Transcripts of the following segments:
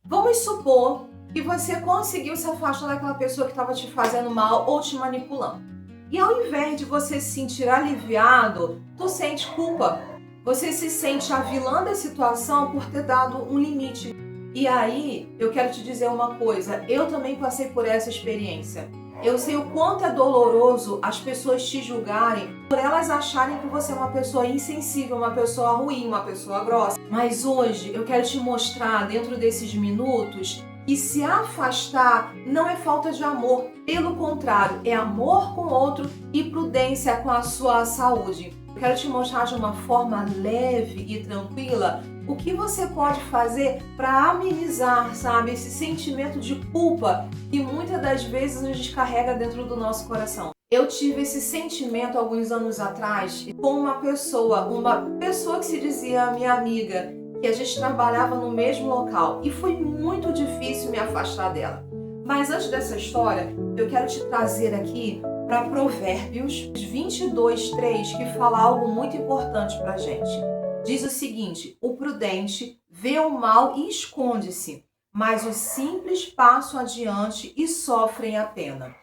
Vamos supor que você conseguiu se afastar daquela pessoa que estava te fazendo mal ou te manipulando. E ao invés de você se sentir aliviado, tu sente culpa. Você se sente a vilã da situação por ter dado um limite. E aí, eu quero te dizer uma coisa, eu também passei por essa experiência. Eu sei o quanto é doloroso as pessoas te julgarem por elas acharem que você é uma pessoa insensível, uma pessoa ruim, uma pessoa grossa. Mas hoje eu quero te mostrar, dentro desses minutos, que se afastar não é falta de amor. Pelo contrário, é amor com o outro e prudência com a sua saúde. Eu quero te mostrar de uma forma leve e tranquila o que você pode fazer para amenizar, sabe, esse sentimento de culpa que muitas das vezes a gente carrega dentro do nosso coração. Eu tive esse sentimento alguns anos atrás com uma pessoa que se dizia minha amiga, que a gente trabalhava no mesmo local e foi muito difícil me afastar dela. Mas antes dessa história, eu quero te trazer aqui para Provérbios 22:3, que fala algo muito importante para a gente. Diz o seguinte: o prudente vê o mal e esconde-se, mas os simples passam adiante e sofrem a pena.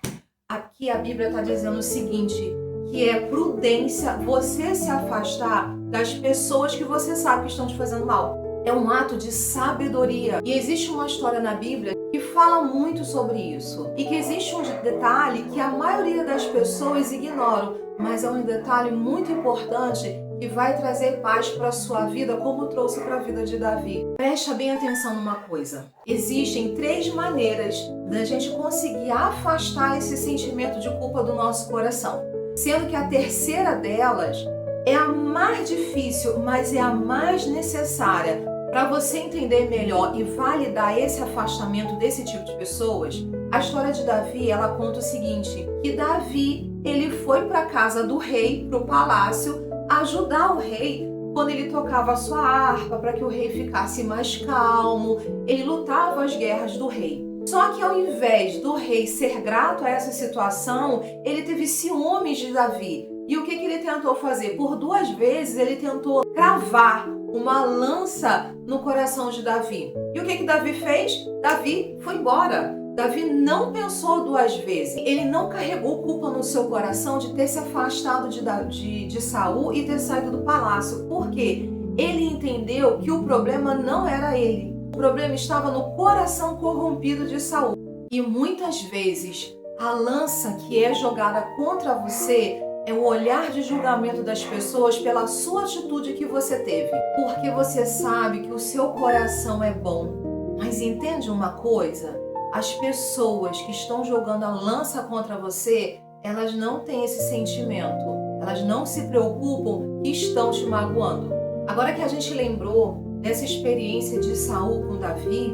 Aqui a Bíblia está dizendo o seguinte, que é prudência você se afastar das pessoas que você sabe que estão te fazendo mal. É um ato de sabedoria. E existe uma história na Bíblia que fala muito sobre isso. E que existe um detalhe que a maioria das pessoas ignoram, mas é um detalhe muito importante que vai trazer paz para a sua vida, como trouxe para a vida de Davi. Presta bem atenção numa coisa. Existem 3 maneiras da gente conseguir afastar esse sentimento de culpa do nosso coração. Sendo que a terceira delas é a mais difícil, mas é a mais necessária para você entender melhor e validar esse afastamento desse tipo de pessoas. A história de Davi, ela conta o seguinte, que Davi, ele foi para a casa do rei, para o palácio, ajudar o rei quando ele tocava a sua harpa para que o rei ficasse mais calmo. Ele lutava as guerras do rei. Só que ao invés do rei ser grato a essa situação, ele teve ciúmes de Davi. E o que ele tentou fazer? Por 2 vezes ele tentou cravar uma lança no coração de Davi. E o que Davi fez? Davi foi embora. Davi não pensou 2 vezes. Ele não carregou culpa no seu coração de ter se afastado de Saul e ter saído do palácio. Por quê? Ele entendeu que o problema não era ele. O problema estava no coração corrompido de Saul. E muitas vezes a lança que é jogada contra você é o olhar de julgamento das pessoas pela sua atitude que você teve. Porque você sabe que o seu coração é bom. Mas entende uma coisa? As pessoas que estão jogando a lança contra você, elas não têm esse sentimento. Elas não se preocupam que estão te magoando. Agora que a gente lembrou dessa experiência de Saul com Davi,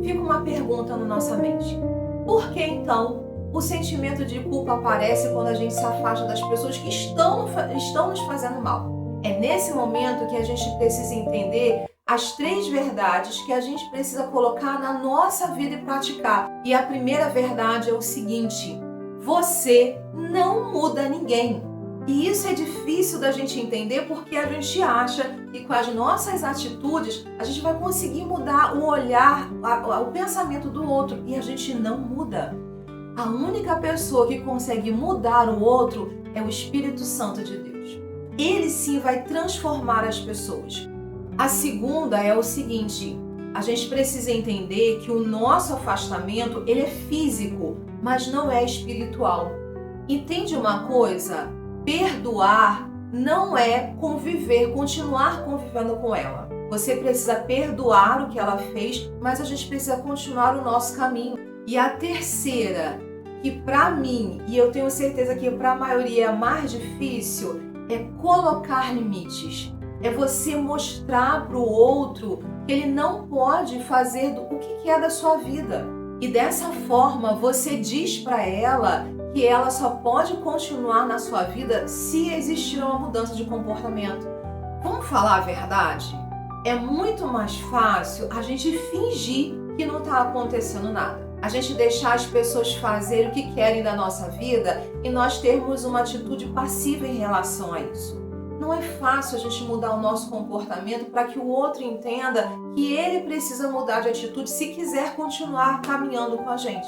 fica uma pergunta na nossa mente. Por que então o sentimento de culpa aparece quando a gente se afasta das pessoas que estão nos fazendo mal? É nesse momento que a gente precisa entender as 3 verdades que a gente precisa colocar na nossa vida e praticar. E a primeira verdade é o seguinte: você não muda ninguém. E isso é difícil da gente entender porque a gente acha que com as nossas atitudes a gente vai conseguir mudar o olhar, o pensamento do outro, e a gente não muda. A única pessoa que consegue mudar o outro é o Espírito Santo de Deus. Ele sim vai transformar as pessoas. A segunda é o seguinte: a gente precisa entender que o nosso afastamento, ele é físico, mas não é espiritual. Entende uma coisa? Perdoar não é conviver, continuar convivendo com ela. Você precisa perdoar o que ela fez, mas a gente precisa continuar o nosso caminho. E a terceira, que para mim, e eu tenho certeza que para a maioria é mais difícil, é colocar limites. É você mostrar para o outro que ele não pode fazer o que é da sua vida. E dessa forma você diz para ela que ela só pode continuar na sua vida se existir uma mudança de comportamento. Vamos falar a verdade? É muito mais fácil a gente fingir que não está acontecendo nada. A gente deixar as pessoas fazerem o que querem da nossa vida e nós termos uma atitude passiva em relação a isso. Não é fácil a gente mudar o nosso comportamento para que o outro entenda que ele precisa mudar de atitude se quiser continuar caminhando com a gente.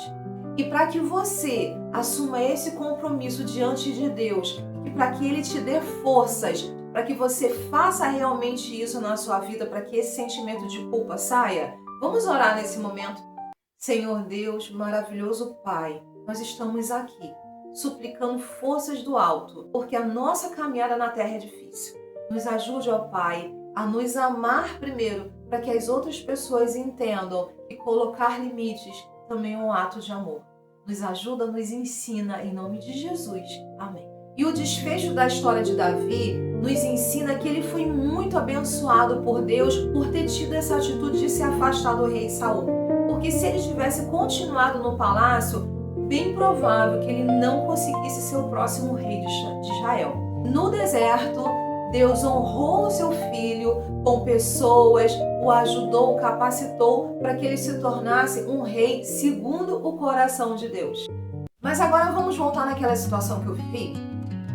E para que você assuma esse compromisso diante de Deus e para que Ele te dê forças, para que você faça realmente isso na sua vida, para que esse sentimento de culpa saia, vamos orar nesse momento. Senhor Deus, maravilhoso Pai, nós estamos aqui suplicando forças do alto, porque a nossa caminhada na terra é difícil. Nos ajude, ó Pai, a nos amar primeiro, para que as outras pessoas entendam que colocar limites também é um ato de amor. Nos ajuda, nos ensina, em nome de Jesus. Amém. E o desfecho da história de Davi nos ensina que ele foi muito abençoado por Deus por ter tido essa atitude de se afastar do rei Saul. Porque se ele tivesse continuado no palácio, bem provável que ele não conseguisse ser o próximo rei de Israel. No deserto, Deus honrou o seu filho com pessoas, o ajudou, o capacitou para que ele se tornasse um rei segundo o coração de Deus. Mas agora vamos voltar naquela situação que eu vivi?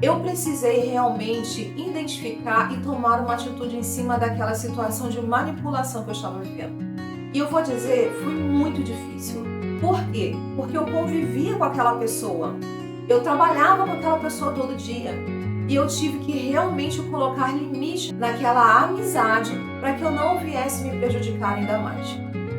Eu precisei realmente identificar e tomar uma atitude em cima daquela situação de manipulação que eu estava vivendo. E eu vou dizer, foi muito difícil. Por quê? Porque eu convivia com aquela pessoa. Eu trabalhava com aquela pessoa todo dia. E eu tive que realmente colocar limite naquela amizade para que eu não viesse me prejudicar ainda mais.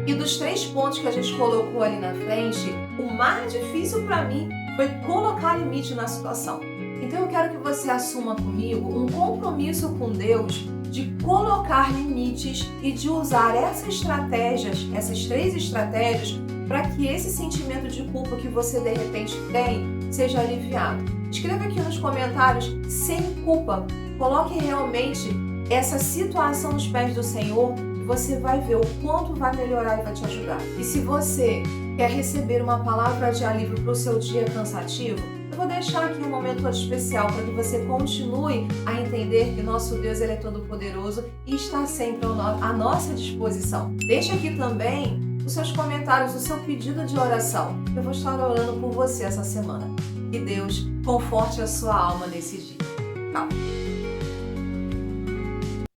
E dos 3 pontos que a gente colocou ali na frente, o mais difícil para mim foi colocar limite na situação. Então eu quero que você assuma comigo um compromisso com Deus de colocar limites e de usar essas 3 estratégias, para que esse sentimento de culpa que você de repente tem seja aliviado. Escreva aqui nos comentários, sem culpa. Coloque realmente essa situação nos pés do Senhor e você vai ver o quanto vai melhorar e vai te ajudar. E se você quer receber uma palavra de alívio para o seu dia cansativo, eu vou deixar aqui um momento todo especial para que você continue a entender que nosso Deus ele é todo poderoso e está sempre à nossa disposição. Deixa aqui também os seus comentários, o seu pedido de oração. Eu vou estar orando por você essa semana. Que Deus conforte a sua alma nesse dia. Tchau!